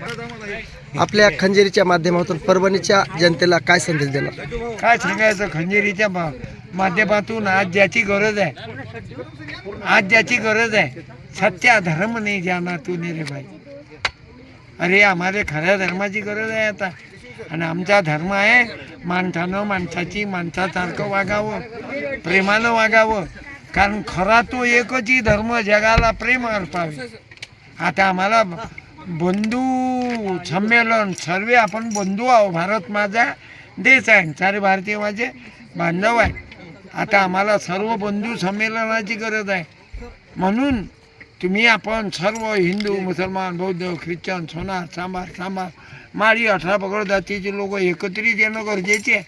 आपल्या खंजेरीच्या माध्यमातून परभणीच्या जनतेला काय संदेश देणार? काय सांगायचं, खंजेरीच्या माध्यमातून आज ज्याची गरज आहे, सत्य धर्म नाही जाना तूने रे भाई. अरे आम्हाला खऱ्या धर्माची गरज आहे आता. आणि आमचा धर्म आहे माणसानं माणसासारखं वागावं, प्रेमानं वागावं. कारण खरा तो एकच धर्म जगाला प्रेम अर्पावे. आता आम्हाला बंधू संमेलन सर्व आपण बंधू आहो. भारत माझा देश आहे, सारे भारतीय माझे बांधव आहे. आता आम्हाला सर्व बंधू संमेलनाची गरज आहे. म्हणून तुम्ही आपण सर्व हिंदू मुसलमान बौद्ध ख्रिश्चन सोनार सांबार माळी 18 पगड जातीचे लोक एकत्रित येणं गरजेचे आहे.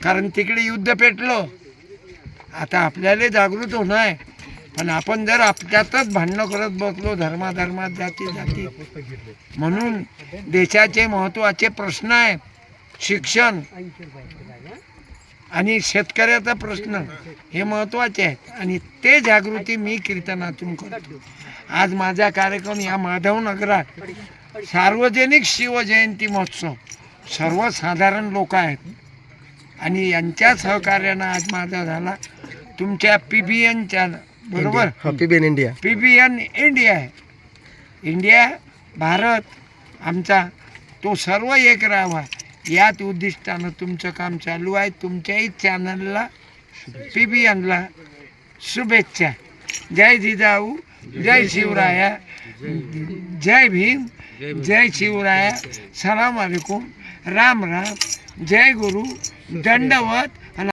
कारण तिकडे युद्ध पेटलं. आता आपल्याला जागृत होणं आहे. पण आपण जर आपल्यातच भांडणं करत बसलो धर्मात जाती म्हणून देशाचे महत्त्वाचे प्रश्न आहे शिक्षण आणि शेतकऱ्याचा प्रश्न हे महत्त्वाचे आहेत. आणि ते जागृती मी कीर्तनातून करतो. आज माझा कार्यक्रम या माधवनगरात सार्वजनिक शिवजयंती महोत्सव, सर्वसाधारण लोक आहेत आणि यांच्या सहकार्यानं आज माझा झाला. तुमच्या PBNच्या बरोबर, PBN इंडिया, PBN इंडिया आहे. इंडिया भारत आमचा तो सर्व एक राहावा याच उद्दिष्टानं तुमचं काम चालू आहे. तुमच्याही चॅनलला PBNला शुभेच्छा. जय जिजाऊ, जय शिवराया, जय भीम, जय शिवराया, सलाम अलैकुम, राम राम, जय गुरु, दंडवत,